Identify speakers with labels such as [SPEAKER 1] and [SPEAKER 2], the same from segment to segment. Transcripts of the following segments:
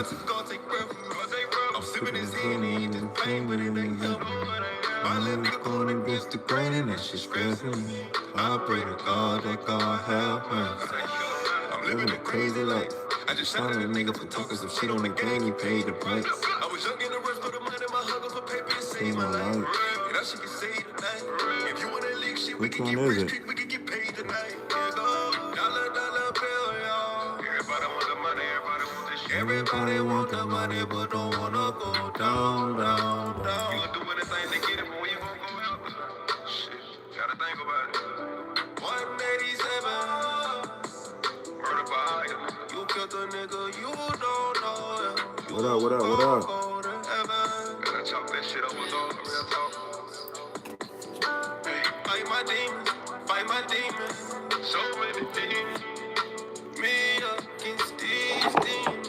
[SPEAKER 1] I'm sipping this Henny, this pain, but it ain't helping. My little nigga going against the grain, and that shit stressing me. I pray to God that God help me. I'm living a crazy life. I just shot at a nigga for talking some shit on the game, he paid the price. I was young in the rush for the money, my hunger for paper, and saved my life. And that shit can save tonight. If you want that leak shit, we can get rich quick, we can get paid tonight. Dollar, dollar bill, y'all. Everybody want the money, everybody want this shit. Everybody want the money, but don't wanna go down, down, down. You gonna do anything to get it, but when you gonna go out? Shit, gotta think about it. 187. Murder by him. You killed a nigga, you don't know him.
[SPEAKER 2] What up, what up, what up?
[SPEAKER 1] Gotta chop that shit up with all the real talk. Hey, fight my demons, fight my demons. So many demons. Me against these demons.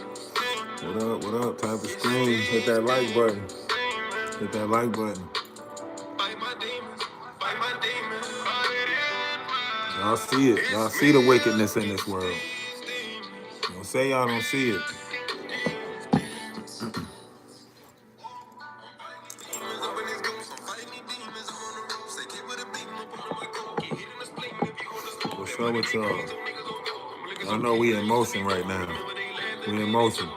[SPEAKER 2] What up, what up? Type of screen. Hit that like button. Hit that like button.
[SPEAKER 1] Fight my demons, fight my demons.
[SPEAKER 2] Y'all see it. Y'all see the wickedness in this world. Don't say y'all don't see it. What's up with y'all? I know we in motion right now. We in motion.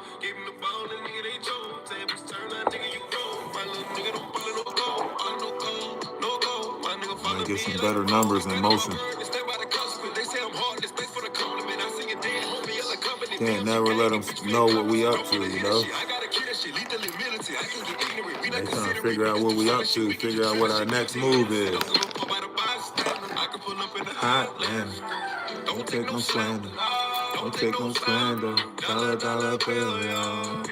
[SPEAKER 2] Gonna get some better numbers in motion. Can't never let them know what we up to, you know? They trying to figure out what we up to, figure out what our next move is. Hot, man. Don't take no slander. Don't take no slander. Dollar, dollar bill, y'all.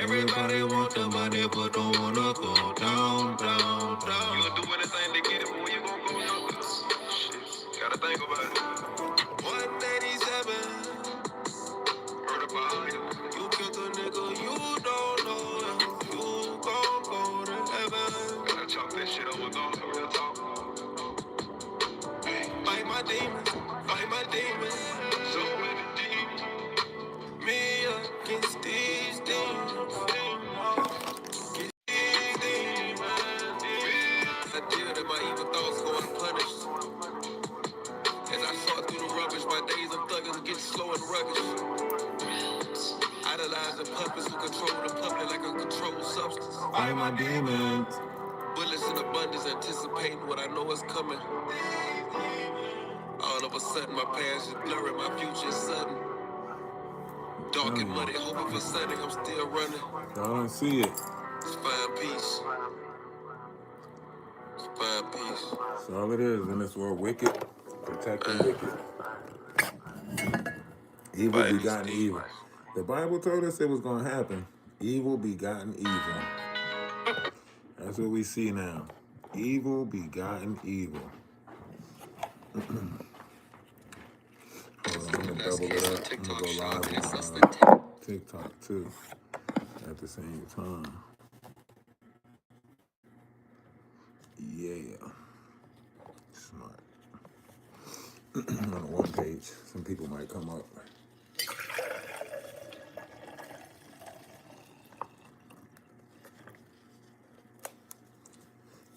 [SPEAKER 2] Everybody want the money, but don't wanna go down, down, down. You gonna do anything to get it, but when you gonna go down? Shit, gotta think about it. 187. Murder by him. You killed a nigga, you don't know him. You gon' go to heaven. Gotta chop that shit up with all the real talk. Hey, fight my demons, fight my demons. So many demons. Me against these demons. I deal that my evil thoughts go unpunished. As I sort through the rubbish, my days of thugging get slow and ruggish. Idolizing puppets who control the public like a controlled substance. Fight my demons.
[SPEAKER 1] Bullets in abundance, anticipating what I know is coming. All of a sudden, my past is blurry, my future is sudden. Dark and muddy, hoping for sunny, I'm still running.
[SPEAKER 2] Y'all don't see it.
[SPEAKER 1] It's find peace. It's find peace.
[SPEAKER 2] That's all it is in this world. Wicked, protecting wicked. Evil begotten evil. The Bible told us it was going to happen. Evil begotten evil. That's what we see now. Evil begotten evil. Hold on, I'm going to double it up. I'm going to go live on TikTok too at the same time. Yeah. Smart. On one page, some people might come up.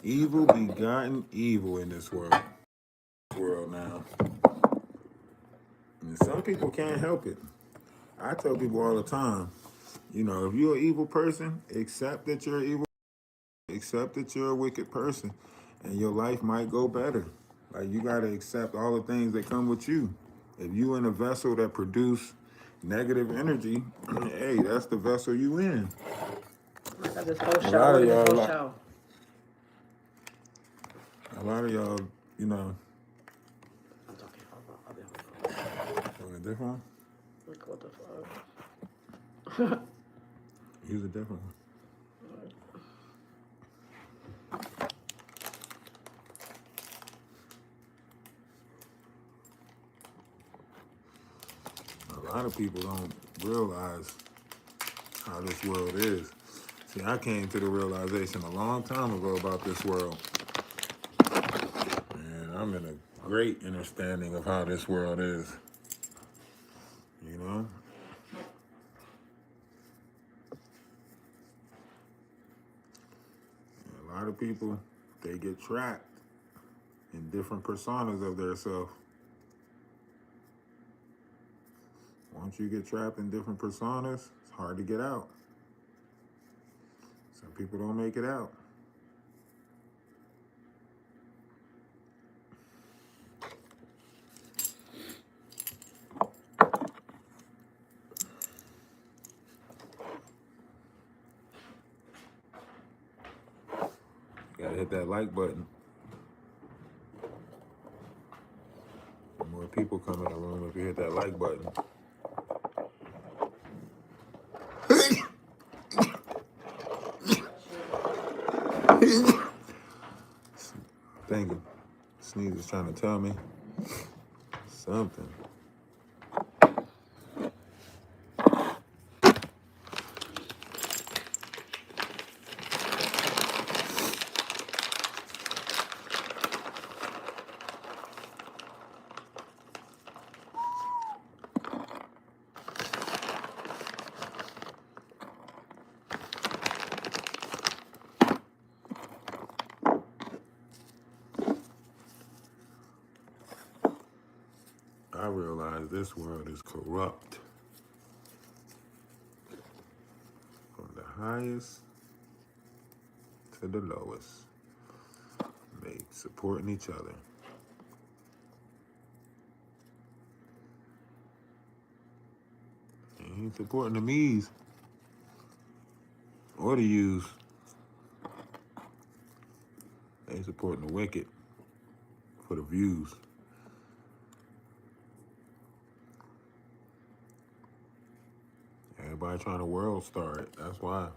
[SPEAKER 2] Evil begotten evil in this world. Now. And some people can't help it. I tell people all the time, you know, if you're an evil person, accept that you're evil. Accept that you're a wicked person, and your life might go better. Like, you got to accept all the things that come with you. If you in a vessel that produce negative energy, hey, that's the vessel you in. A lot of y'all, you know. On a different one?
[SPEAKER 3] Like, what the fuck?
[SPEAKER 2] Use a different one. A lot of people don't realize how this world is. See, I came to the realization a long time ago about this world. And I'm in a great understanding of how this world is. You know? lot of people, they get trapped in different personas of their self. Once you get trapped in different personas, it's hard to get out. Some people don't make it out. You gotta hit that like button. More people come in the room if you hit that like button. Thank you. Sneeze is trying to tell me something. I realize this world is corrupt. From the highest to the lowest. They supporting each other. They ain't supporting the me's or the you's. They supporting the wicked for the views. Everybody trying to world star it. That's why.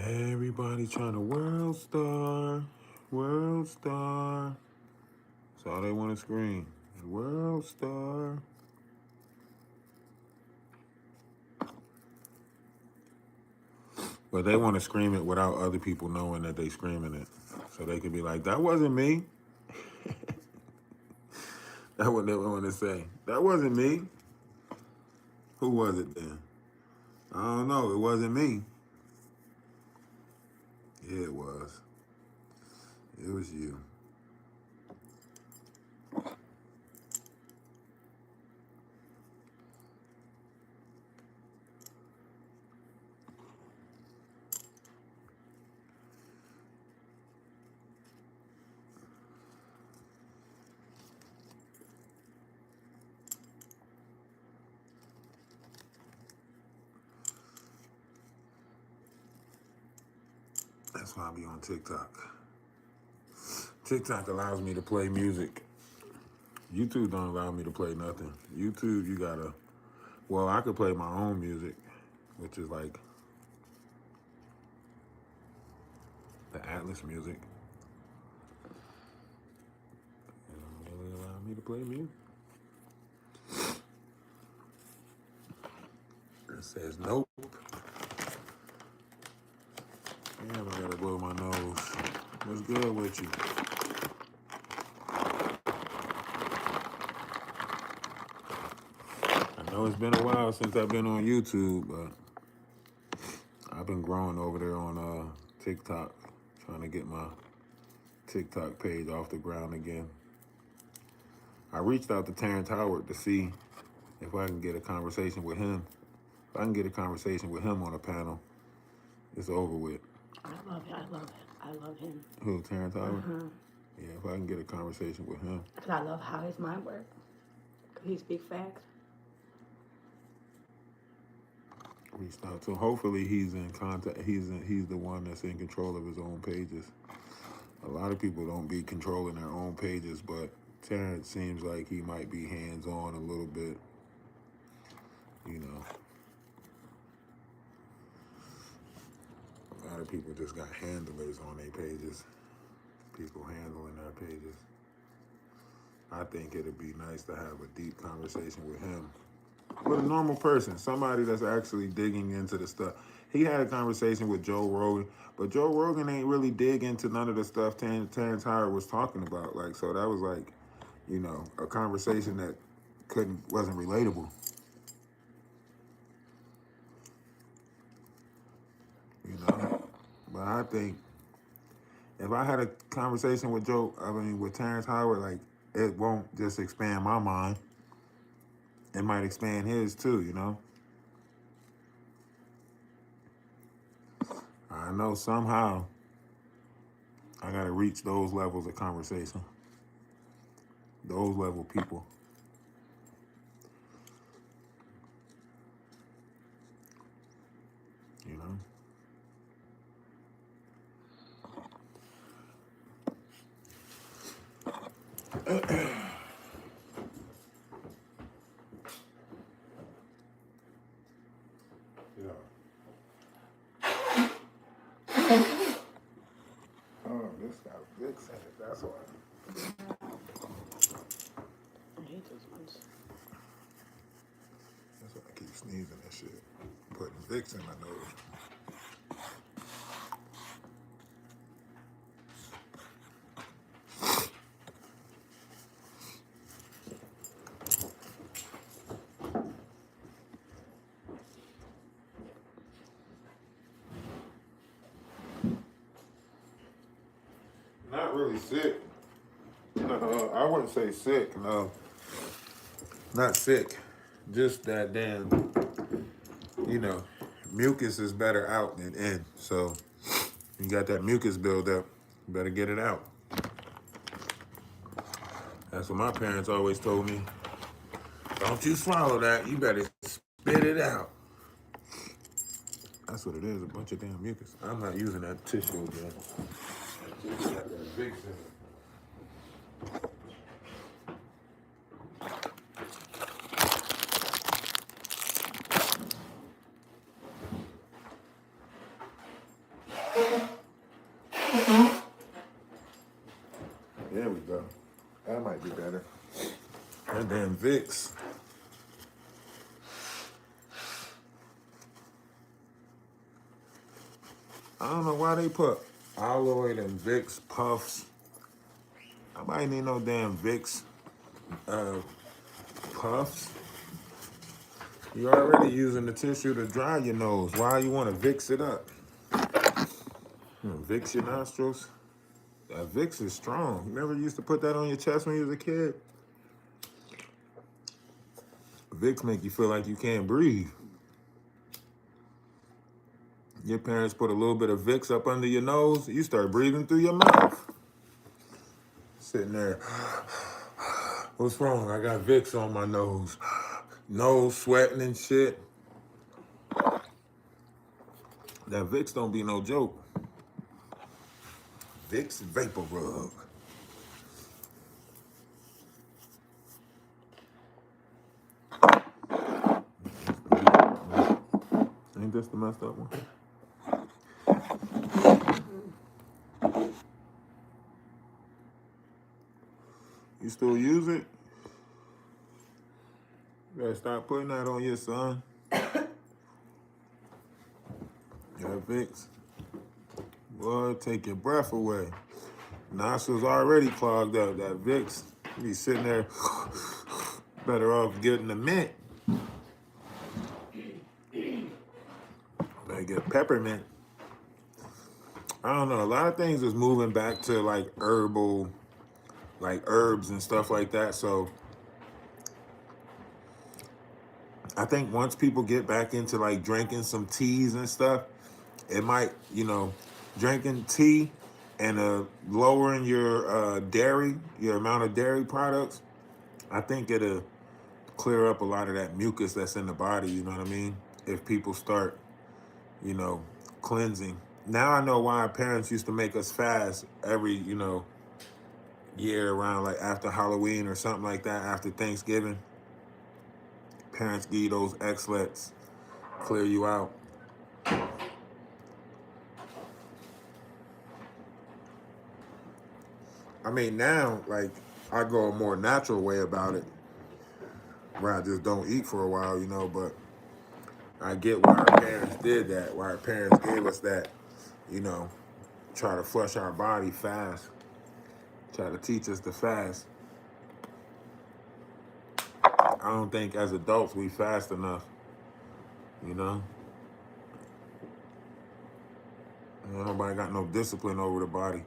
[SPEAKER 2] Everybody trying to world star. World star. That's all they want to scream. World star. But they want to scream it without other people knowing that they screaming it. So they could be like, that wasn't me. That's what they want to say. That wasn't me. Who was it then? I don't know. It wasn't me. Yeah, it was. It was you. That's why I be on TikTok. TikTok allows me to play music. YouTube don't allow me to play nothing. YouTube, you gotta, well, I could play my own music, which is like the Atlas music. It don't really allow me to play music. It says nope. Damn, I gotta blow my nose. What's good with you? I know it's been a while since I've been on YouTube, but I've been growing over there on TikTok, trying to get my TikTok page off the ground again. I reached out to Terrence Howard to see if I can get a conversation with him. If I can get a conversation with him on a panel, it's over with.
[SPEAKER 3] I love it. I love it. I love him.
[SPEAKER 2] Who, Terrence Howard? Yeah, if I can get a conversation with him.
[SPEAKER 3] Because I love how his mind works. Because he speaks facts.
[SPEAKER 2] Reached out to him. Hopefully he's in contact. He's the one that's in control of his own pages. A lot of people don't be controlling their own pages, but Terrence seems like he might be hands-on a little bit. You know. A lot of people just got handlers on their pages. People handling their pages. I think it'd be nice to have a deep conversation with him. With a normal person, somebody that's actually digging into the stuff. He had a conversation with Joe Rogan, but Joe Rogan ain't really dig into none of the stuff Terrence Howard was talking about. Like, so that was like, you know, a conversation that wasn't relatable. You know? But I think if I had a conversation with with Terrence Howard, like it won't just expand my mind. It might expand his too, you know. I know somehow I gotta reach those levels of conversation. Those level people. You know? Yeah. Oh, this got Vicks in it. That's why.
[SPEAKER 3] I hate those ones.
[SPEAKER 2] That's why I keep sneezing and shit. Putting Vicks in my nose. Not really sick. No, I wouldn't say sick. No, not sick. Just that damn, you know, mucus is better out than in. So you got that mucus buildup, you better get it out. That's what my parents always told me. Don't you swallow that. You better spit it out. That's what it is, a bunch of damn mucus. I'm not using that tissue again. Got that Vicks in it. There we go. That might be better. That damn Vicks. I don't know why they put Alloy and Vicks puffs. Nobody need no damn Vicks puffs. You already using the tissue to dry your nose. Why you want to Vicks it up? Vicks your nostrils. That Vicks is strong. You never used to put that on your chest when you was a kid? Vicks make you feel like you can't breathe. Your parents put a little bit of Vicks up under your nose, you start breathing through your mouth. Sitting there, what's wrong? I got Vicks on my nose. Nose sweating and shit. That Vicks don't be no joke. Vicks Vapor Rub. Ain't this the messed up one? You still use it? You gotta stop putting that on your son. That Vicks. Boy, take your breath away. Nostrils already clogged up. That Vicks, you be sitting there, better off getting the mint. Better get peppermint. I don't know. A lot of things is moving back to like herbal, like herbs and stuff like that. So I think once people get back into like drinking some teas and stuff, it might, drinking tea and lowering your dairy, your amount of dairy products, I think it'll clear up a lot of that mucus that's in the body, you know what I mean? If people start, cleansing. Now I know why our parents used to make us fast every, year around like after Halloween or something like that, after Thanksgiving. Parents give you those X-Lets, clear you out. I mean, now, like, I go a more natural way about it, where I just don't eat for a while, but I get why our parents did that, why our parents gave us that, try to flush our body fast, try to teach us to fast. I don't think as adults we fast enough, you know? Nobody got no discipline over the body.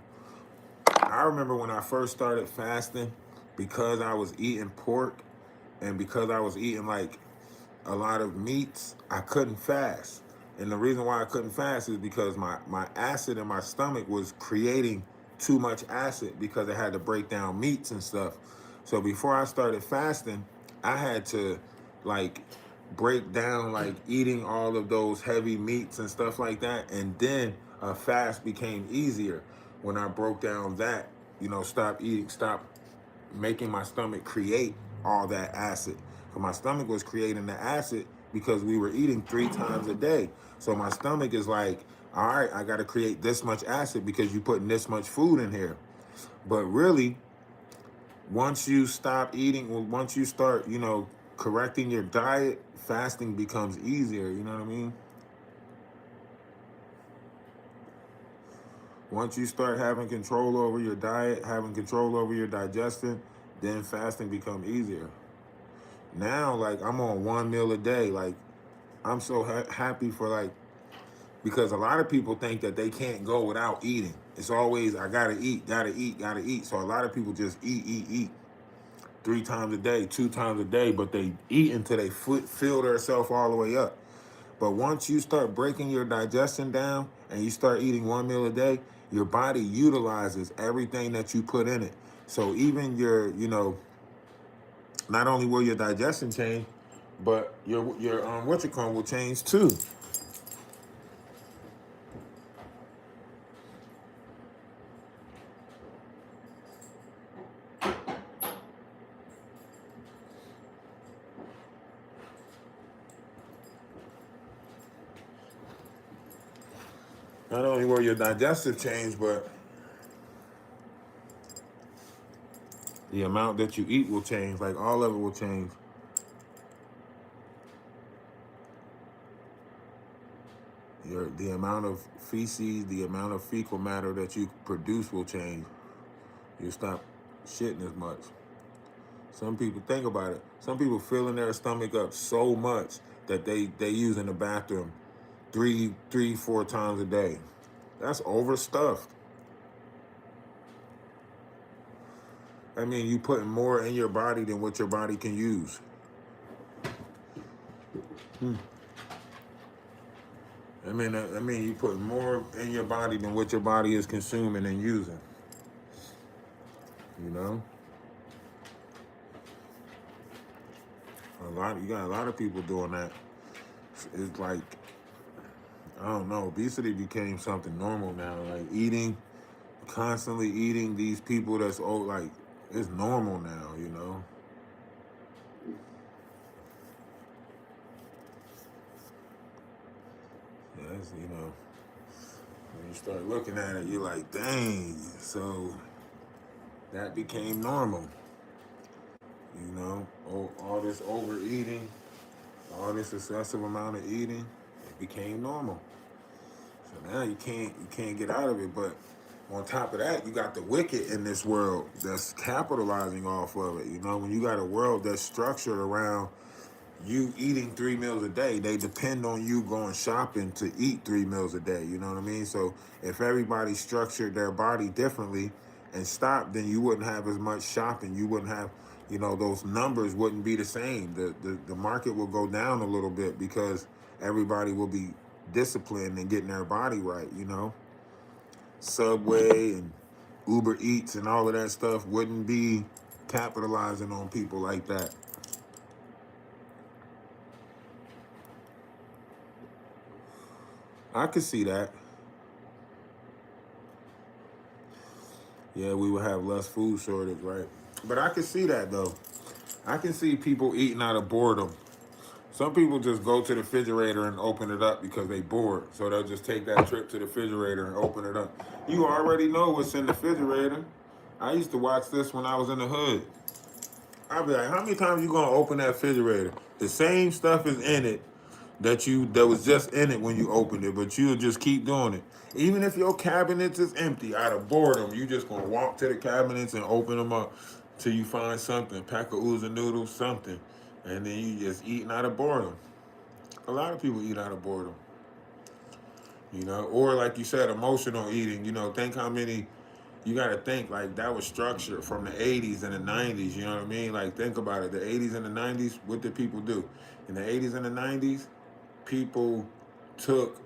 [SPEAKER 2] I remember when I first started fasting, because I was eating pork and because I was eating like a lot of meats, I couldn't fast. And the reason why I couldn't fast is because my acid in my stomach was creating too much acid because it had to break down meats and stuff. So before I started fasting, I had to like break down like eating all of those heavy meats and stuff like that. And then a fast became easier when I broke down that, stop eating, stop making my stomach create all that acid. So my stomach was creating the acid because we were eating 3 times a day. So my stomach is like, all right, I got to create this much acid because you're putting this much food in here. But really, once you stop eating, once you start, correcting your diet, fasting becomes easier. You know what I mean? Once you start having control over your diet, having control over your digestion, then fasting becomes easier. Now, like, I'm on 1 meal a day. Like, I'm so happy for, like, because a lot of people think that they can't go without eating. It's always, I gotta eat, gotta eat, gotta eat. So a lot of people just eat 3 times a day, 2 times a day, but they eat until they fill themselves all the way up. But once you start breaking your digestion down and you start eating 1 meal a day, your body utilizes everything that you put in it. So even your, not only will your digestion change, but your what you call will change too. Not only will your digestive change, but the amount that you eat will change. Like all of it will change. The amount of feces, the amount of fecal matter that you produce will change. You stop shitting as much. Some people think about it. Some people filling their stomach up so much that they use in the bathroom 4 times a day. That's overstuffed. I mean, you putting more in your body than what your body can use. I mean, you put more in your body than what your body is consuming and using. You know, you got a lot of people doing that. It's like, I don't know, obesity became something normal now. Like constantly eating these people that's old, like it's normal now. Yes, when you start looking at it, you're like, dang. So that became normal. All this overeating, all this excessive amount of eating, it became normal. So now you can't get out of it. But on top of that, you got the wicked in this world that's capitalizing off of it. When you got a world that's structured around you eating 3 meals a day, they depend on you going shopping to eat 3 meals a day. You know what I mean? So if everybody structured their body differently and stopped, then you wouldn't have as much shopping. You wouldn't have, those numbers wouldn't be the same. The market will go down a little bit because everybody will be disciplined and getting their body right. Subway and Uber Eats and all of that stuff wouldn't be capitalizing on people like that. I could see that. Yeah, we would have less food shortage, right? But I can see that though. I can see people eating out of boredom. Some people just go to the refrigerator and open it up because they bored. So they'll just take that trip to the refrigerator and open it up. You already know what's in the refrigerator. I used to watch this when I was in the hood. I'd be like, how many times you gonna open that refrigerator? The same stuff is in it that was just in it when you opened it, but you'll just keep doing it. Even if your cabinets is empty, out of boredom, you just gonna walk to the cabinets and open them up till you find something, pack of oodles and noodles, something, and then you just eating out of boredom. A lot of people eat out of boredom. Or like you said, emotional eating. Think how many. You got to think like that was structured from the 80s and the 90s. You know what I mean? Like think about it. The 80s and the 90s. What did people do? In the 80s and the 90s, people took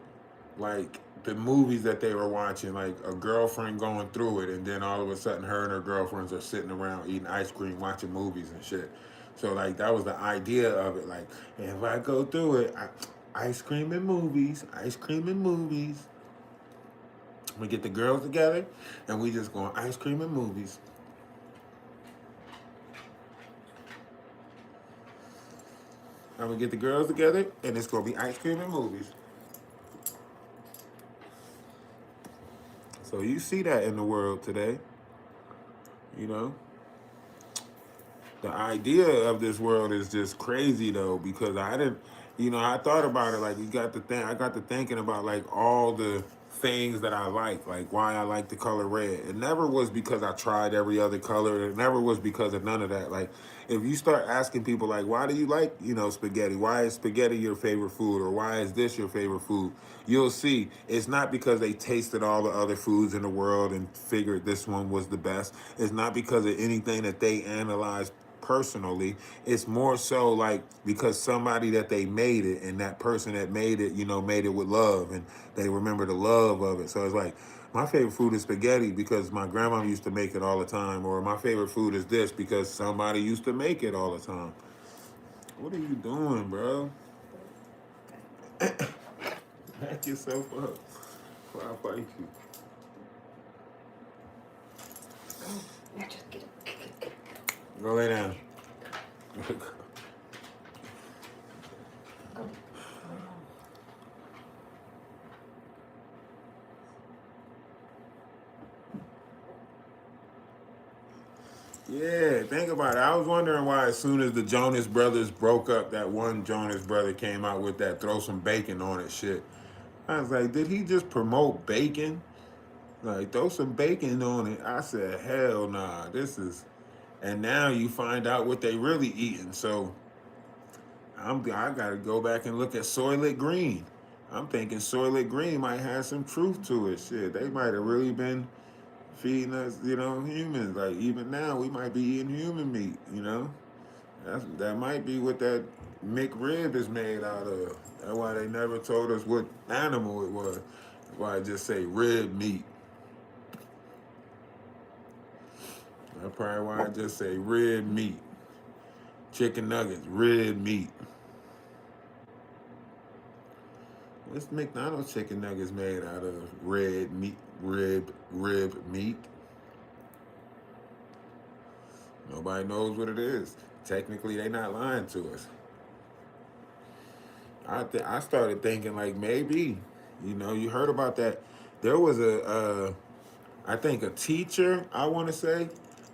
[SPEAKER 2] like the movies that they were watching, like a girlfriend going through it, and then all of a sudden her and her girlfriends are sitting around eating ice cream, watching movies and shit. So like that was the idea of it. Like if I go through it, ice cream and movies, ice cream and movies. We get the girls together, and we just go ice cream and movies. And we get the girls together, and it's gonna be ice cream and movies. So you see that in the world today, you know. The idea of this world is just crazy though, because I didn't, I thought about it. Like you got to think, I got to thinking about like all the things that I like why I like the color red. It never was because I tried every other color. It never was because of none of that. Like if you start asking people like, why do you like, spaghetti? Why is spaghetti your favorite food? Or why is this your favorite food? You'll see it's not because they tasted all the other foods in the world and figured this one was the best. It's not because of anything that they analyzed personally. It's more so like because somebody that they made it, and that person that made it, made it with love, and they remember the love of it. So it's like my favorite food is spaghetti because my grandma used to make it all the time, or my favorite food is this because somebody used to make it all the time. What are you doing, bro? Back yourself up before I fight you.
[SPEAKER 3] Now just get it.
[SPEAKER 2] Go lay down.
[SPEAKER 3] Go.
[SPEAKER 2] Yeah, think about it. I was wondering why as soon as the Jonas Brothers broke up, that one Jonas brother came out with that throw some bacon on it shit. I was like, did he just promote bacon? Like, throw some bacon on it. I said, hell nah, this is... And now you find out what they really eating. So I gotta go back and look at Soylent Green. I'm thinking Soylent Green might have some truth to it. Shit, they might have really been feeding us, humans. Like even now, we might be eating human meat. That might be what that McRib is made out of. That's why they never told us what animal it was. That's why I just say rib meat. That's probably why I just say rib meat. Chicken nuggets, rib meat. What's McDonald's chicken nuggets made out of? Red meat, rib meat. Nobody knows what it is. Technically, they not lying to us. I started thinking like maybe, you heard about that. There was I think a teacher, I want to say,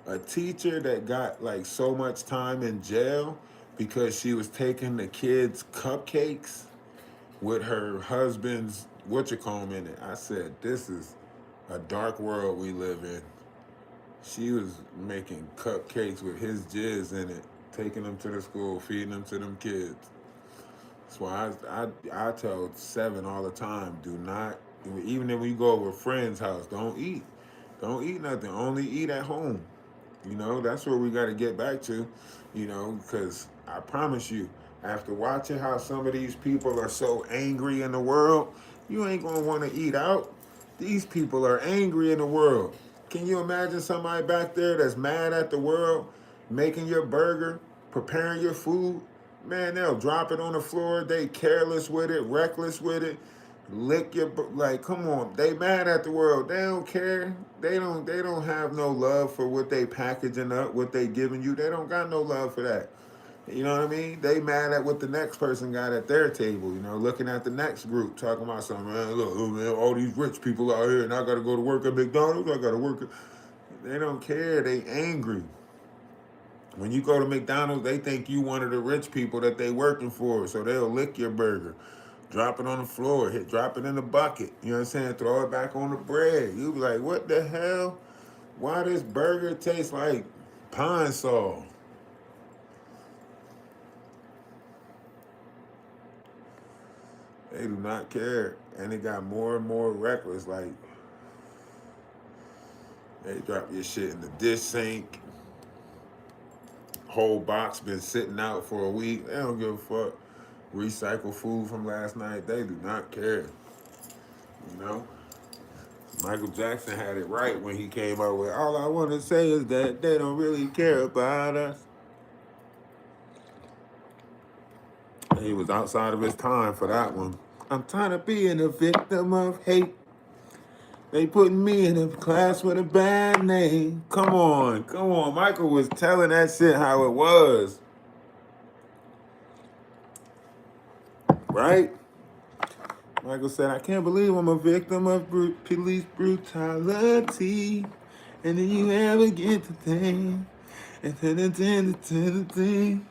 [SPEAKER 2] a teacher that got like so much time in jail because she was taking the kids' cupcakes with her husband's whatchamacallit in it. I said, this is a dark world we live in. She was making cupcakes with his jizz in it, taking them to the school, feeding them to them kids. That's why I tell Seven all the time, do not, even if we go over a friend's house, don't eat. Don't eat nothing. Only eat at home. That's where we got to get back to, because I promise you, after watching how some of these people are so angry in the world, you ain't going to want to eat out. These people are angry in the world. Can you imagine somebody back there that's mad at the world, making your burger, preparing your food? Man, they'll drop it on the floor. They careless with it, reckless with it. Lick your like, come on. They mad at the world. They don't care. They don't have no love for what they packaging up, what they giving you. They don't got no love for that. You know what I mean? They mad at what the next person got at their table, looking at the next group, talking about something, man, look, oh, man, all these rich people out here and I gotta go to work at McDonald's, I gotta work at... They don't care, they angry. When you go to McDonald's, they think you one of the rich people that they working for, so they'll lick your burger, drop it on the floor, drop it in the bucket, you know what I'm saying, throw it back on the bread. You be like, what the hell? Why this burger tastes like pine sol? They do not care. And it got more and more reckless. Like, they drop your shit in the dish sink. Whole box been sitting out for a week. They don't give a fuck. Recycle food from last night. They do not care. You know? Michael Jackson had it right when he came out with, all I want to say is that they don't really care about us. He was outside of his time for that one. I'm tired of being a victim of hate. They putting me in a class with a bad name. Come on, come on. Michael was telling that shit how it was. Right? Michael said, I can't believe I'm a victim of police brutality. And then you ever get the thing. And the thing.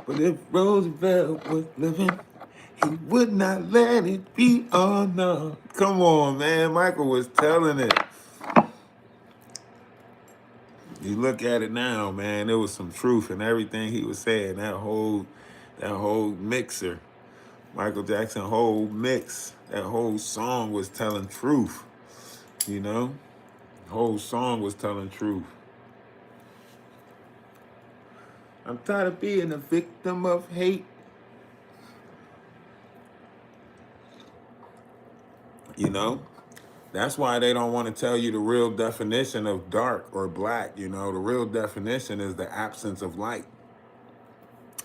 [SPEAKER 2] But if Roosevelt was living, he would not let it be. Oh no. Come on, man. Michael was telling it. You look at it now, man, there was some truth in everything he was saying. That whole mixer. Michael Jackson whole mix. That whole song was telling truth. You know? The whole song was telling truth. I'm tired of being a victim of hate. You know? That's why they don't want to tell you the real definition of dark or black. You know, the real definition is the absence of light.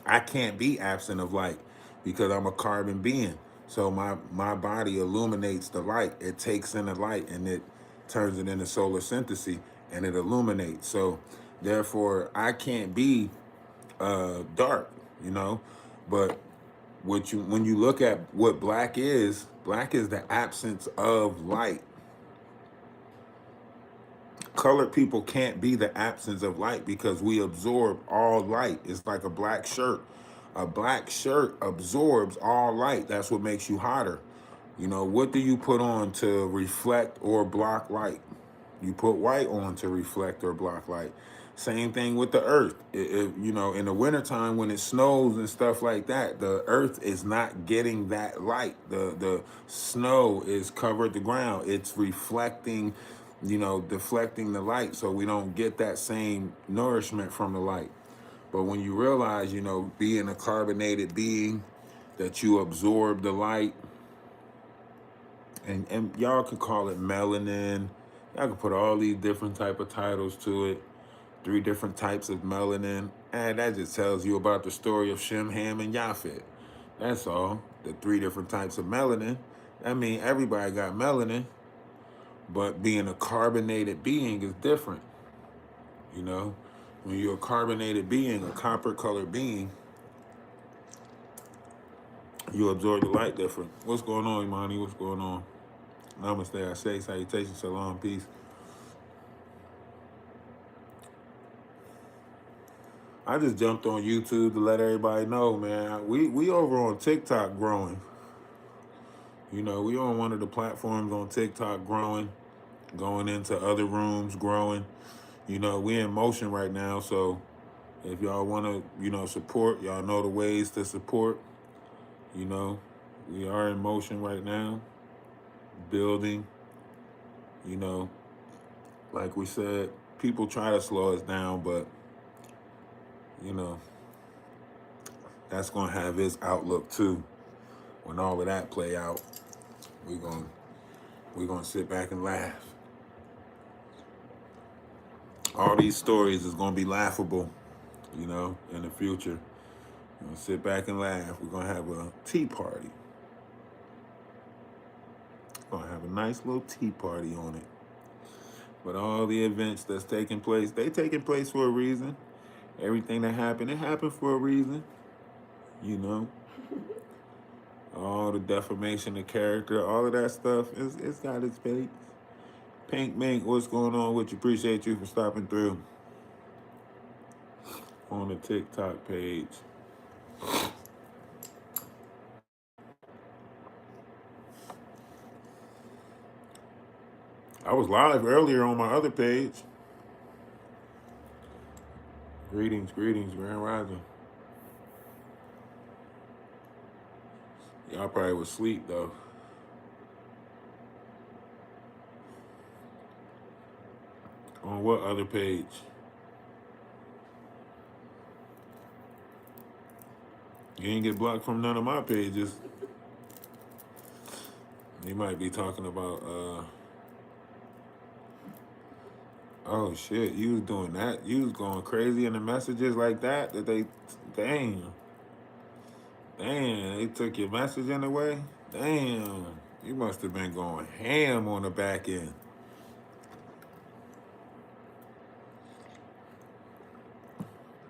[SPEAKER 2] I can't be absent of light because I'm a carbon being. So my body illuminates the light. It takes in the light and it turns it into solar synthesis and it illuminates. So therefore, I can't be dark, you know. But when you look at what black is the absence of light. Colored people can't be the absence of light because we absorb all light. It's like a black shirt. A black shirt absorbs all light. That's what makes you hotter. You know, what do you put on to reflect or block light? You put white on to reflect or block light. Same thing with the earth. You know, in the wintertime when it snows and stuff like that, the earth is not getting that light. The snow is covered the ground. It's reflecting, you know, deflecting the light so we don't get that same nourishment from the light. But when you realize, you know, being a carbonated being, that you absorb the light, and y'all could call it melanin. Y'all could put all these different type of titles to it. 3 different types of melanin. And that just tells you about the story of Shem, Ham, and Yafet. That's all. The 3 different types of melanin. I mean, everybody got melanin, but being a carbonated being is different. You know, when you're a carbonated being, a copper colored being, you absorb the light different. What's going on, Imani? What's going on? Namaste, I say, salutations, shalom, peace. I just jumped on YouTube to let everybody know, man. We over on TikTok growing. You know, we on one of the platforms on TikTok growing, going into other rooms growing. You know, we in motion right now, so if y'all want to, you know, support, y'all know the ways to support. You know, we are in motion right now, building. You know, like we said, people try to slow us down, but, you know, that's going to have its outlook too. When all of that play out, we're gonna sit back and laugh. All these stories is gonna be laughable, you know, in the future. We're gonna sit back and laugh. We're gonna have a tea party. We're gonna have a nice little tea party on it. But all the events that's taking place, they taking place for a reason. Everything that happened, it happened for a reason. You know. All the defamation of character, all of that stuff, it's got its place. Pink Mink, what's going on with you? Appreciate you for stopping through on the TikTok page. I was live earlier on my other page. Greetings, Grand Rising. Y'all probably was asleep though. On what other page? You ain't get blocked from none of my pages. You might be talking about oh shit, you was doing that. You was going crazy in the messages like that they damn. Damn, they took your messaging away? Damn. You must have been going ham on the back end.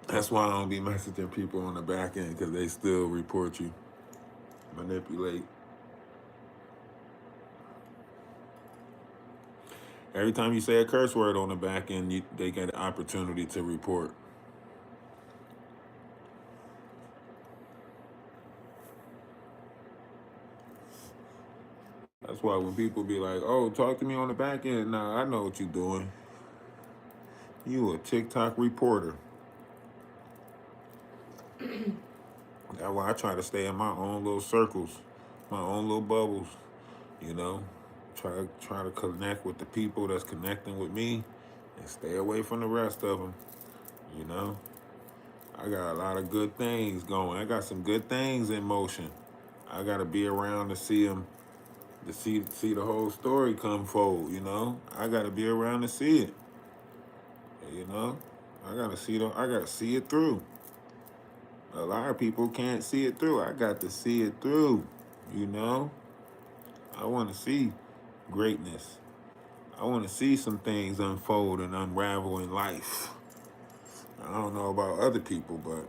[SPEAKER 2] That's why I don't be messaging people on the back end, because they still report you. Manipulate. Every time you say a curse word on the back end, they get an opportunity to report. That's why when people be like, oh, talk to me on the back end. Nah, I know what you're doing. You a TikTok reporter. That's why I try to stay in my own little circles, my own little bubbles, you know. Try to connect with the people that's connecting with me and stay away from the rest of them, you know. I got a lot of good things going. I got some good things in motion. I got to be around to see them, to see the whole story come forward, you know. I got to be around to see it, you know. I got to see it through. A lot of people can't see it through. I got to see it through, you know. I want to see greatness. I want to see some things unfold and unravel in life. I don't know about other people, but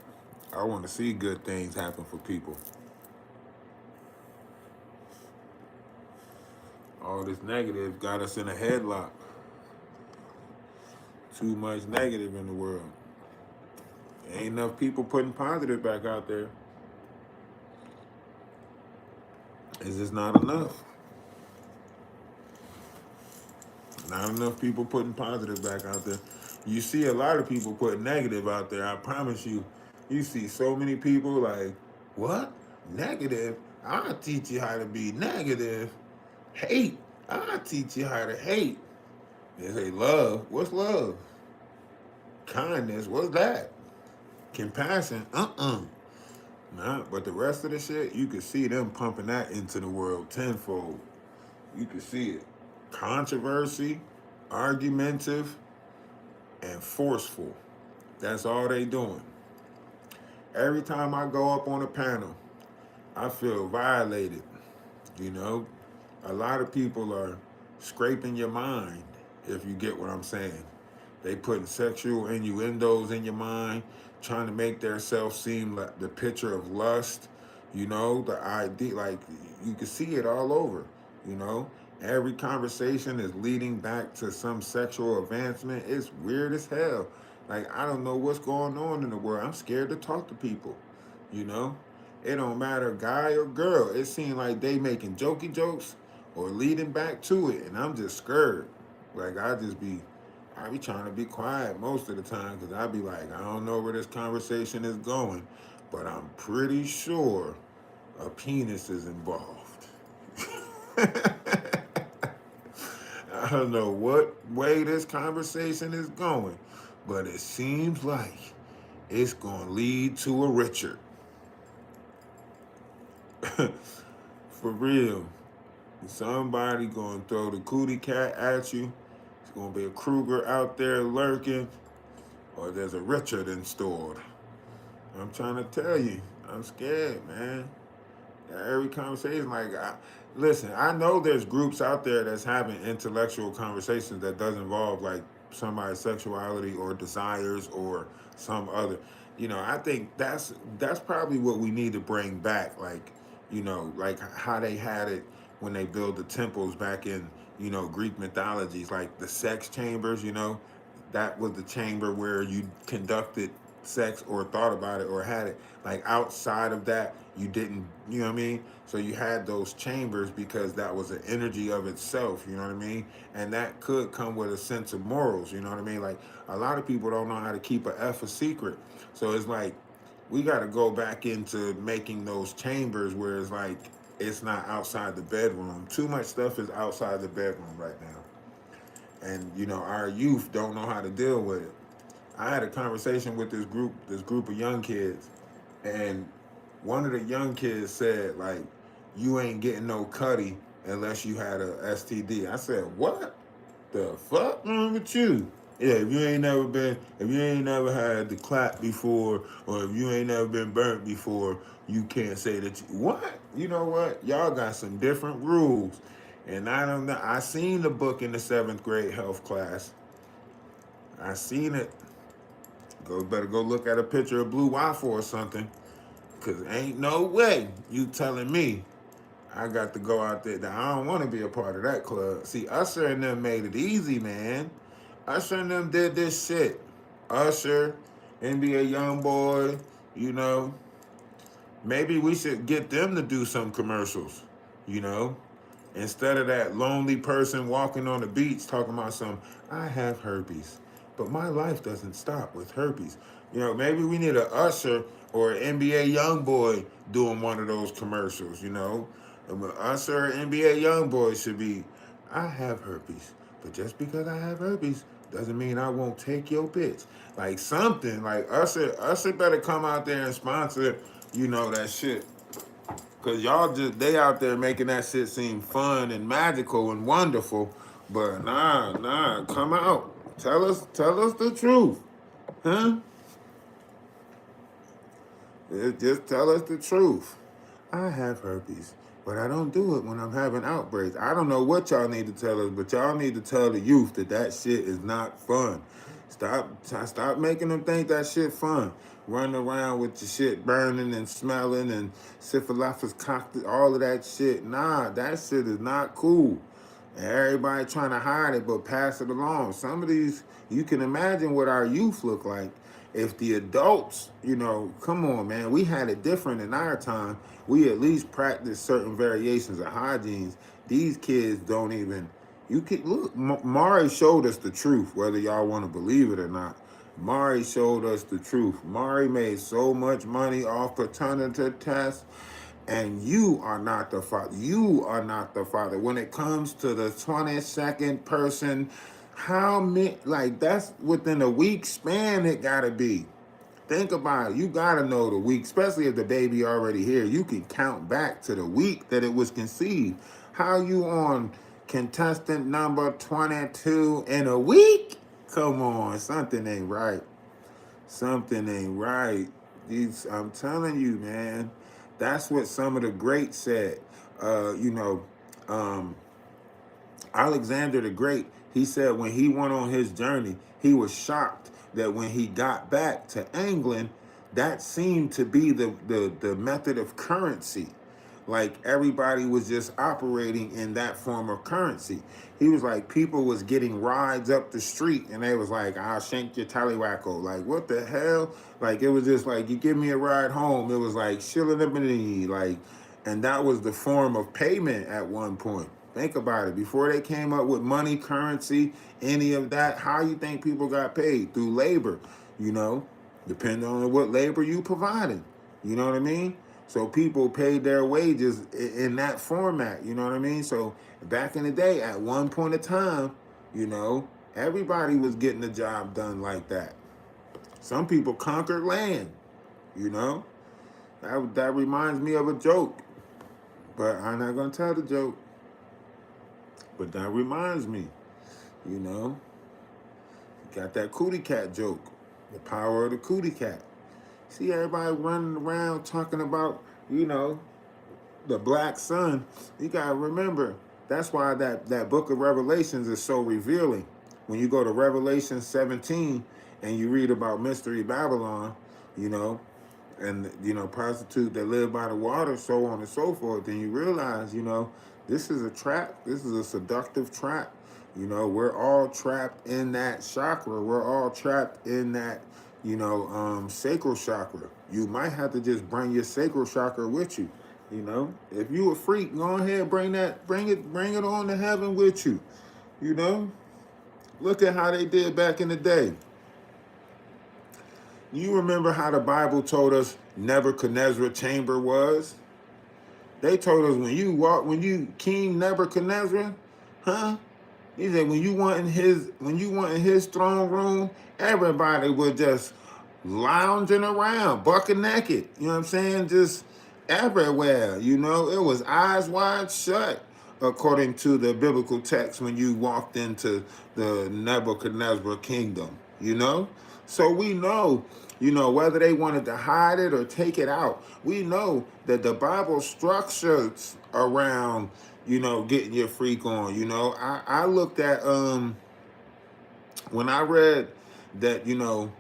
[SPEAKER 2] I want to see good things happen for people. All this negative got us in a headlock. Too much negative in the world. Ain't enough people putting positive back out there. It's just not enough. Not enough people putting positive back out there. You see a lot of people put negative out there. I promise you. You see so many people like, what? Negative? I'll teach you how to be negative. Hate? I'll teach you how to hate. They say love. What's love? Kindness? What's that? Compassion? Nah, but the rest of the shit, you can see them pumping that into the world tenfold. You can see it. Controversy, argumentative, and forceful. That's all they doing. Every time I go up on a panel, I feel violated. You know, a lot of people are scraping your mind, if you get what I'm saying. They putting sexual innuendos in your mind, trying to make themselves seem like the picture of lust. You know, the idea, like you can see it all over. You know, every conversation is leading back to some sexual advancement. It's weird as hell. Like I don't know what's going on in the world. I'm scared to talk to people. You know, it don't matter guy or girl. It seems like they making jokey jokes or leading back to it, and I'm just scared. Like I be trying to be quiet most of the time because I be like, I don't know where this conversation is going, but I'm pretty sure a penis is involved. I don't know what way this conversation is going, but it seems like it's going to lead to a Richard. For real. Somebody going to throw the cootie cat at you. It's going to be a Kruger out there lurking, or there's a Richard installed. I'm trying to tell you, I'm scared, man. Every conversation, listen, I know there's groups out there that's having intellectual conversations that does involve like somebody's sexuality or desires or some other. You know, I think that's probably what we need to bring back. Like, you know, like how they had it when they built the temples back in, you know, Greek mythologies, like the sex chambers. You know, that was the chamber where you conducted sex or thought about it or had it. Like outside of that, you didn't, you know what I mean? So you had those chambers because that was an energy of itself, you know what I mean? And that could come with a sense of morals, you know what I mean? Like a lot of people don't know how to keep a F a secret. So it's like we got to go back into making those chambers where it's like it's not outside the bedroom. Too much stuff is outside the bedroom right now, and our youth don't know how to deal with it. I had a conversation with this group of young kids, and one of the young kids said like, "You ain't getting no cutty unless you had a STD." I said, "What the fuck wrong with you?" Yeah, if you ain't never had the clap before, or if you ain't never been burnt before, you can't say that. What? You know what? Y'all got some different rules, and I don't know. I seen the book in the 7th grade health class. I seen it. Better go look at a picture of Blue Waffle or something, cause ain't no way you telling me I got to go out there. I don't want to be a part of that club. See, Usher and them made it easy, man. Usher and them did this shit. Usher, NBA YoungBoy, you know. Maybe we should get them to do some commercials, you know. Instead of that lonely person walking on the beach talking about I have herpes, but my life doesn't stop with herpes. Maybe we need a Usher or an NBA YoungBoy doing one of those commercials, And Usher or NBA YoungBoy should be, I have herpes, but just because I have herpes doesn't mean I won't take your bitch. Like something, like Usher better come out there and sponsor, that shit. Cause they out there making that shit seem fun and magical and wonderful, but nah, come out, tell us the truth, huh? Just tell us the truth. I have herpes, but I don't do it when I'm having outbreaks. I don't know what y'all need to tell us, but y'all need to tell the youth that shit is not fun. Stop making them think that shit fun. Running around with your shit burning and smelling and syphilis cocktail, all of that shit. Nah, that shit is not cool. And everybody trying to hide it, but pass it along. Some of these, you can imagine what our youth look like. If the adults, come on, man, we had it different in our time. We at least practiced certain variations of hygienes. These kids don't even. You can look. Mari showed us the truth, whether y'all want to believe it or not. Mari showed us the truth. Mari made so much money off paternity tests, and you are not the father. You are not the father. When it comes to the 22nd person, how many, like, that's within a week span it gotta be. Think about it. You gotta know the week, especially if the baby already here. You can count back to the week that it was conceived. How you on contestant number 22 in a week? Come on, something ain't right. Something ain't right. I'm telling you, man. That's what some of the greats said. You know, um, Alexander the Great, he said when he went on his journey, he was shocked that when he got back to England, that seemed to be the method of currency. Like everybody was just operating in that form of currency. He was like, people was getting rides up the street and they was like, I'll shank your tallywhackle. Like, what the hell? Like, it was just like, you give me a ride home. It was like, shilling, like, and that was the form of payment at one point. Think about it. Before they came up with money, currency, any of that, how you think people got paid? Through labor, depending on what labor you provided. You know what I mean? So people paid their wages in that format, you know what I mean? So back in the day, at one point of time, everybody was getting the job done like that. Some people conquered land, you know? That reminds me of a joke, but I'm not going to tell the joke. But that reminds me, got that cootie cat joke, the power of the cootie cat. See everybody running around talking about, the black sun. You got to remember, that's why that book of Revelations is so revealing. When you go to Revelation 17 and you read about Mystery Babylon, and, prostitute that live by the water, so on and so forth, then you realize, this is a trap. This is a seductive trap. We're all trapped in that chakra. We're all trapped in that, sacral chakra. You might have to just bring your sacral chakra with you. If you a freak, go ahead, bring it on to heaven with you. Look at how they did back in the day. You remember how the Bible told us Nebuchadnezzar chamber was? They told us when you King Nebuchadnezzar, huh? He said when you want in his throne room, everybody was just lounging around, bucket naked. You know what I'm saying? Just everywhere. You know, it was eyes wide shut, according to the biblical text when you walked into the Nebuchadnezzar kingdom. You know? So we know, whether they wanted to hide it or take it out, we know that the Bible structures around, getting your freak on. I looked at when I read that,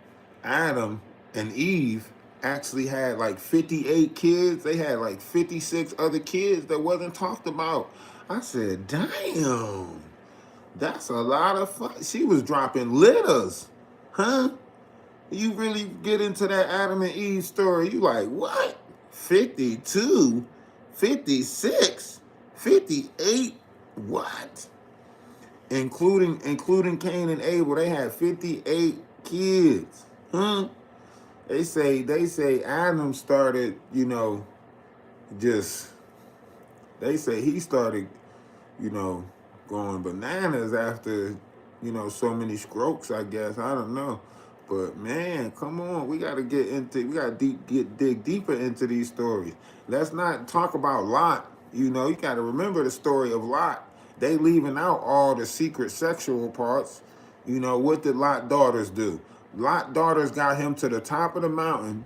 [SPEAKER 2] Adam and Eve actually had like 58 kids. They had like 56 other kids that wasn't talked about. I said, damn, that's a lot of fun. She was dropping litters, huh? You really get into that Adam and Eve story, you like, what? 52, 56, 58, what? Including Cain and Abel, they had 58 kids. Huh? They say Adam started, just they say he started, you know, going bananas after, so many strokes, I guess. I don't know. But man, come on, we gotta dig deeper into these stories. Let's not talk about Lot. You gotta remember the story of Lot. They leaving out all the secret sexual parts. What did Lot daughters do? Lot daughters got him to the top of the mountain,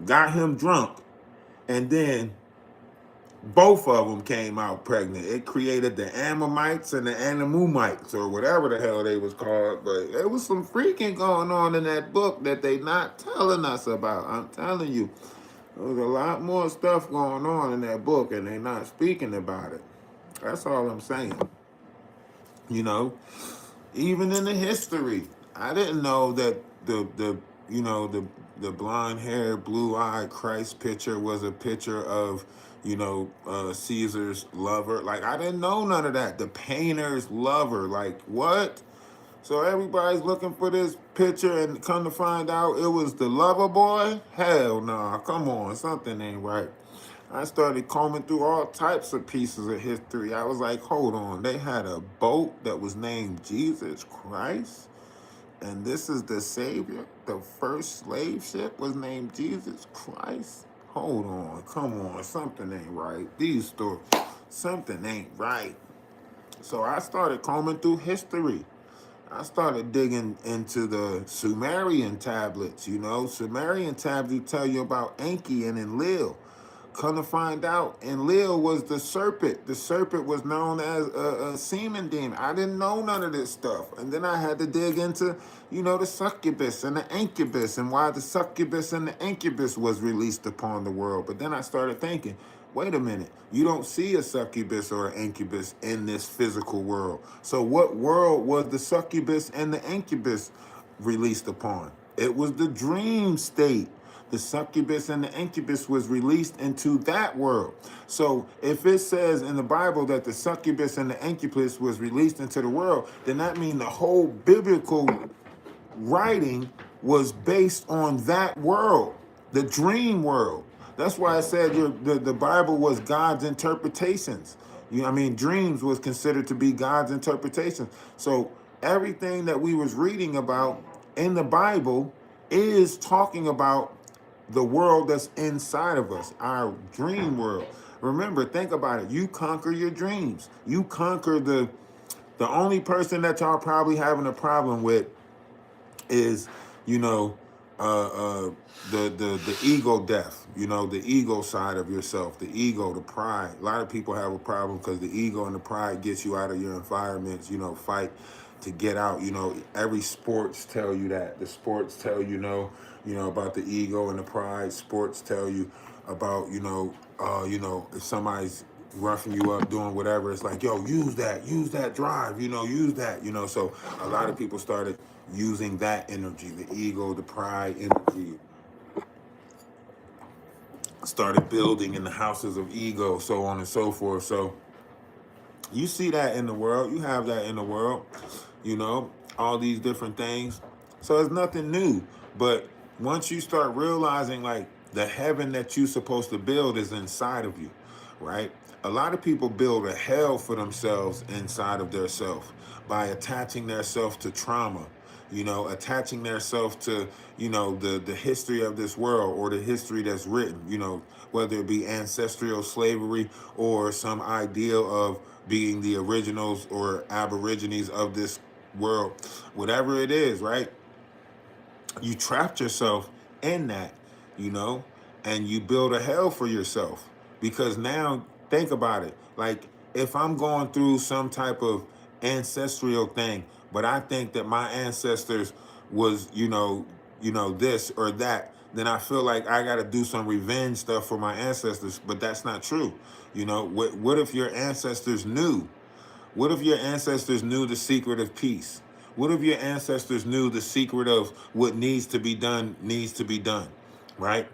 [SPEAKER 2] got him drunk, and then both of them came out pregnant. It created the Amamites and the Anamumites, or whatever the hell they was called. But there was some freaking going on in that book that they not telling us about. I'm telling you, there was a lot more stuff going on in that book, and they not speaking about it. That's all I'm saying. Even in the history, I didn't know that the blonde hair, blue eyed Christ picture was a picture of Caesar's lover. Like, I didn't know none of that. The painter's lover. Like, what? So everybody's looking for this picture, and come to find out it was the lover boy? Hell nah, come on, something ain't right. I started combing through all types of pieces of history. I was like, hold on, they had a boat that was named Jesus Christ? And this is the Savior? The first slave ship was named Jesus Christ? Hold on, come on, something ain't right. These stories, something ain't right. So I started combing through history. I started digging into the Sumerian tablets. Sumerian tablets tell you about Enki and Enlil. Come to find out, Enlil was the serpent. The serpent was known as a semen demon. I didn't know none of this stuff. And then I had to dig into, the succubus and the incubus, and why the succubus and the incubus was released upon the world. But then I started thinking, wait a minute, you don't see a succubus or an incubus in this physical world. So what world was the succubus and the incubus released upon? It was the dream state. The succubus and the incubus was released into that world. So if it says in the Bible that the succubus and the incubus was released into the world, then that means the whole biblical writing was based on that world, the dream world. That's why I said the Bible was God's interpretations. Dreams was considered to be God's interpretations. So everything that we was reading about in the Bible is talking about the world that's inside of us, our dream world. Remember, think about it. You conquer your dreams. You conquer the only person that y'all probably having a problem with is, the ego death, the ego side of yourself, the ego, the pride. A lot of people have a problem because the ego and the pride gets you out of your environments, fight to get out. Every sports tell you that. The sports tell about the ego and the pride. Sports tell you about, if somebody's roughing you up, doing whatever, it's like, yo, use that drive, use that, So a lot of people started using that energy, the ego, the pride energy, started building in the houses of ego, so on and so forth. So you see that in the world. You have that in the world, all these different things. So it's nothing new. But, Once you start realizing like the heaven that you're supposed to build is inside of you, right? A lot of people build a hell for themselves inside of their self by attaching their self to trauma, attaching their self to, the history of this world or the history that's written, whether it be ancestral slavery or some ideal of being the originals or aborigines of this world, whatever it is, right? You trapped yourself in that, you know, and you build a hell for yourself. Because now, think about it. Like, if I'm going through some type of ancestral thing, but I think that my ancestors was, this or that, then I feel like I got to do some revenge stuff for my ancestors. But that's not true. What if your ancestors knew? What if your ancestors knew the secret of peace? What if your ancestors knew the secret of what needs to be done, right?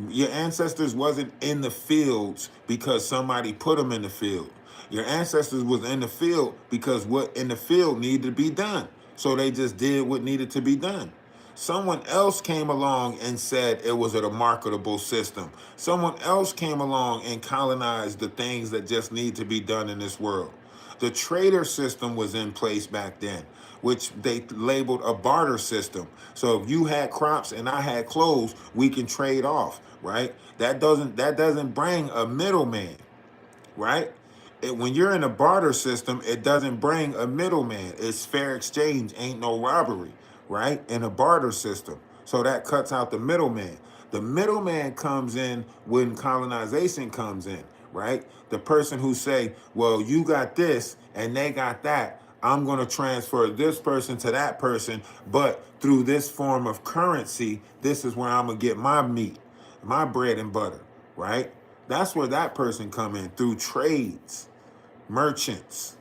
[SPEAKER 2] Your ancestors wasn't in the fields because somebody put them in the field. Your ancestors was in the field because what in the field needed to be done. So they just did what needed to be done. Someone else came along and said it was a marketable system. Someone else came along and colonized the things that just need to be done in this world. The trader system was in place back then, which they labeled a barter system. So if you had crops and I had clothes, we can trade off, right? That doesn't bring a middleman, right? When you're in a barter system, it doesn't bring a middleman. It's fair exchange, ain't no robbery, right? In a barter system. So that cuts out the middleman. The middleman comes in when colonization comes in, right? The person who say, well, you got this and they got that. I'm going to transfer this person to that person, but through this form of currency, this is where I'm going to get my meat, my bread and butter, right? That's where that person come in, through trades, merchants,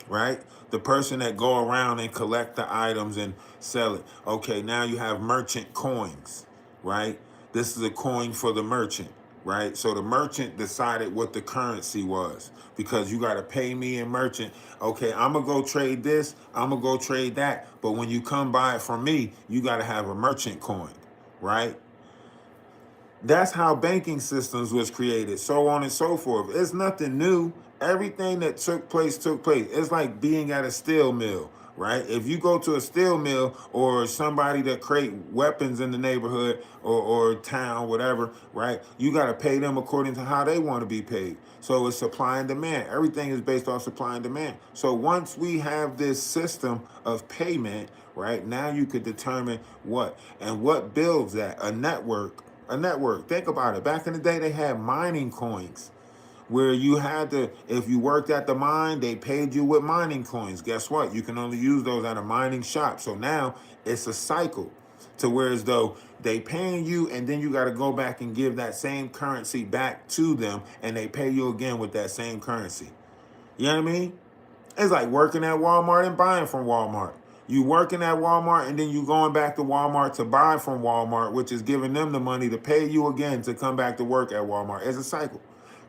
[SPEAKER 2] right? The person that go around and collect the items and sell it. Okay, now you have merchant coins, right? This is a coin for the merchant, right? So the merchant decided what the currency was because you got to pay me in merchant. Okay, I'm going to go trade this, I'm going to go trade that. But when you come buy it from me, you got to have a merchant coin, right? That's how banking systems was created, so on and so forth. It's nothing new. Everything that took place took place. It's like being at a steel mill, right? If you go to a steel mill or somebody that create weapons in the neighborhood or town, whatever, right? You got to pay them according to how they want to be paid. So it's supply and demand. Everything is based off supply and demand. So once we have this system of payment, right, now you could determine what. And what builds that? A network. A network. Think about it. Back in the day, they had mining coins where you had to, if you worked at the mine, they paid you with mining coins. Guess what? You can only use those at a mining shop. So now it's a cycle to where as though they paying you and then you got to go back and give that same currency back to them and they pay you again with that same currency. You know what I mean? It's like working at Walmart and buying from Walmart. You working at Walmart and then you going back to Walmart to buy from Walmart, which is giving them the money to pay you again to come back to work at Walmart. It's a cycle,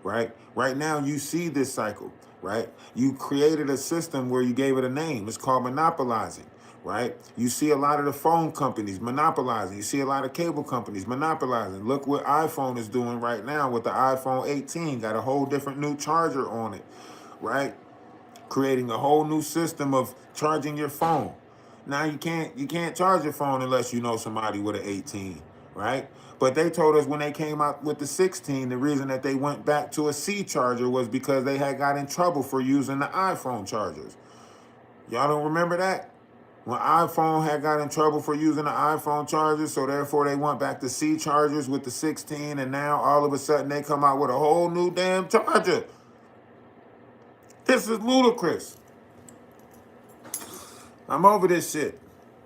[SPEAKER 2] right? Right now you see this cycle, right? You created a system where you gave it a name. It's called monopolizing, right? You see a lot of the phone companies monopolizing. You see a lot of cable companies monopolizing. Look what iPhone is doing right now with the iPhone 18. Got a whole different new charger on it, right? Creating a whole new system of charging your phone. Now you can't charge your phone unless you know somebody with an 18, right? But they told us when they came out with the 16, the reason that they went back to a C charger was because they had got in trouble for using the iPhone chargers. Y'all don't remember that? When iPhone had got in trouble for using the iPhone chargers, so therefore they went back to C chargers with the 16, and now all of a sudden they come out with a whole new damn charger. This is ludicrous. I'm over this shit.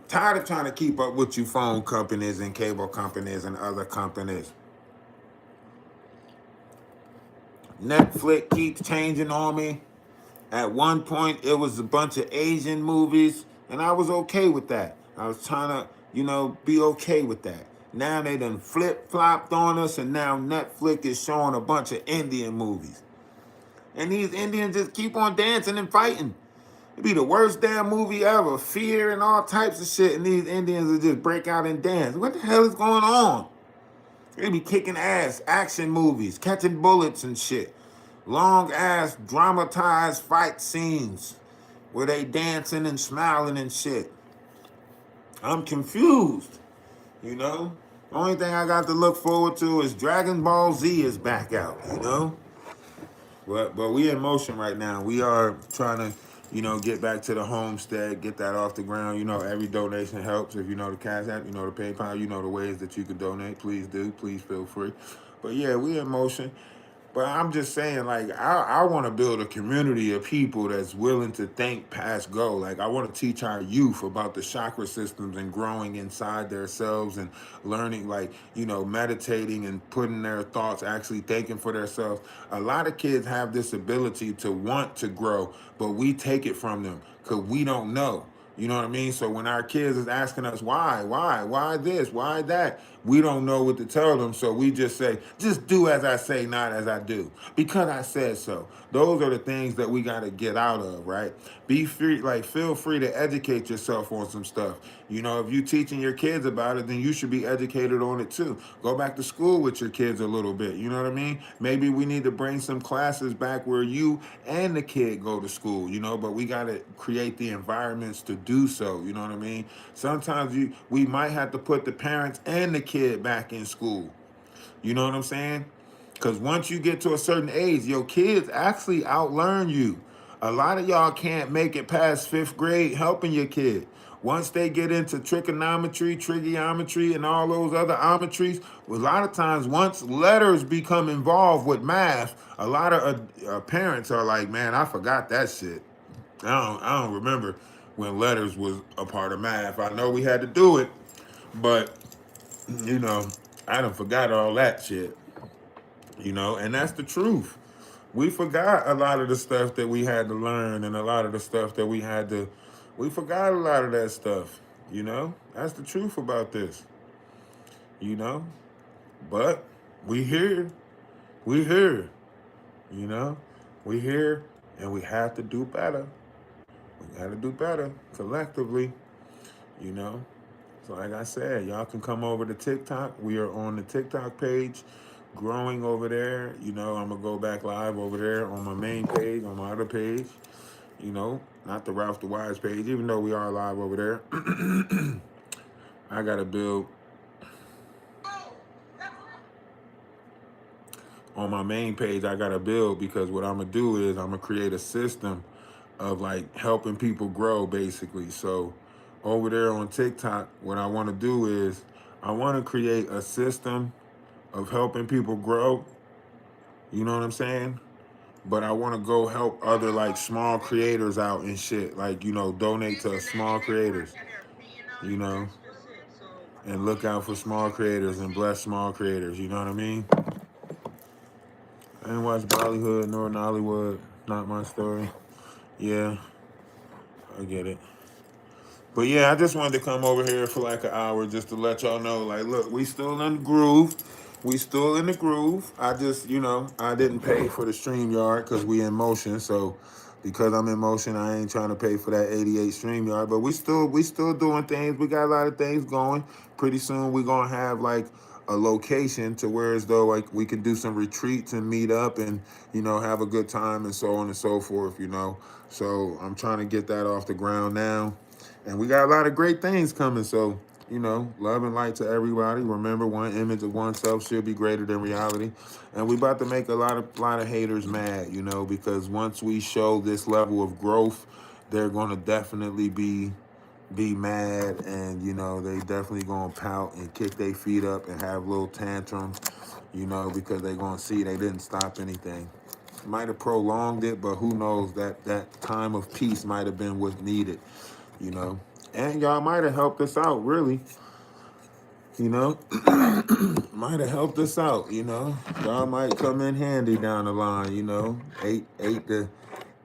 [SPEAKER 2] Tired of trying to keep up with you phone companies and cable companies and other companies. Netflix keeps changing on me. At one point, it was a bunch of Asian movies, and I was okay with that. I was trying to, be okay with that. Now they done flip-flopped on us, and now Netflix is showing a bunch of Indian movies. And these Indians just keep on dancing and fighting. It'd be the worst damn movie ever. Fear and all types of shit, and these Indians would just break out and dance. What the hell is going on? They be kicking ass, action movies, catching bullets and shit. Long ass dramatized fight scenes where they dancing and smiling and shit. I'm confused, you know? The only thing I got to look forward to is Dragon Ball Z is back out, you know? But we in motion right now. We are trying to, get back to the homestead, get that off the ground. Every donation helps. If you know the Cash App, you know the PayPal, you know the ways that you can donate. Please do. Please feel free. But yeah, we in motion. But I'm just saying, like, I want to build a community of people that's willing to think past go. Like, I want to teach our youth about the chakra systems and growing inside themselves and learning, like, meditating and putting their thoughts, actually thinking for themselves. A lot of kids have this ability to want to grow, but we take it from them because we don't know. You know what I mean? So when our kids is asking us why this, why that, we don't know what to tell them. So we just say, just do as I say, not as I do, because I said so. Those are the things that we got to get out of, right? Be free, like feel free to educate yourself on some stuff. If you're teaching your kids about it, then you should be educated on it too. Go back to school with your kids a little bit. You know what I mean? Maybe we need to bring some classes back where you and the kid go to school, but we got to create the environments to do so. You know what I mean? Sometimes we might have to put the parents and the kid back in school. You know what I'm saying? Because once you get to a certain age, your kids actually outlearn you. A lot of y'all can't make it past 5th grade helping your kid. Once they get into trigonometry, and all those other ometries, a lot of times once letters become involved with math, a lot of parents are like, man, I forgot that shit. I don't remember when letters was a part of math. I know we had to do it, but I done forgot all that shit. And that's the truth. We forgot a lot of the stuff that we had to learn, and a lot of the stuff that we forgot a lot of that stuff. That's the truth about this. you know. But we here. We here. You know. We here and we have to do better. We gotta do better collectively, you know. So like I said, y'all can come over to TikTok. We are on the TikTok page, growing over there. I'm gonna go back live over there on my main page, on my other page. Not the Ralphdawise page, even though we are live over there. I gotta build on my main page. I gotta build because what I'm gonna do is I'm gonna create a system of like helping people grow, basically. So over there on TikTok, what I want to do is I want to create a system of helping people grow. You know what I'm saying? But I want to go help other like small creators out and shit. Like, donate to small creators, you know, and look out for small creators and bless small creators. You know what I mean? I didn't watch Bollywood nor Nollywood. Not my story. Yeah, I get it. But yeah, I just wanted to come over here for like an hour just to let y'all know, like, look, we still in the groove. We still in the groove. I just, I didn't pay for the StreamYard because we in motion. So because I'm in motion, I ain't trying to pay for that 88 StreamYard. But we still doing things. We got a lot of things going. Pretty soon we're gonna have like a location to where as though like we can do some retreats and meet up and, have a good time and so on and so forth. So I'm trying to get that off the ground now. And we got a lot of great things coming. So, love and light to everybody. Remember, one image of oneself should be greater than reality. And we about to make a lot of haters mad, because once we show this level of growth, they're gonna definitely be mad, and they definitely gonna pout and kick their feet up and have little tantrums, because they gonna see they didn't stop anything. Might have prolonged it, but who knows, that time of peace might have been what's needed. And y'all might have helped us out, really. Might have helped us out, Y'all might come in handy down the line,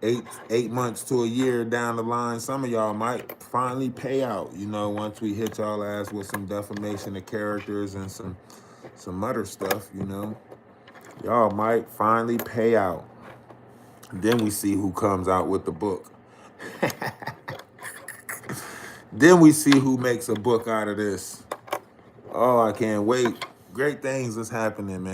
[SPEAKER 2] 8 months to a year down the line. Some of y'all might finally pay out, once we hit y'all ass with some defamation of characters and some other stuff, Y'all might finally pay out. Then we see who comes out with the book. Then we see who makes a book out of this. Oh, I can't wait. Great things is happening, man.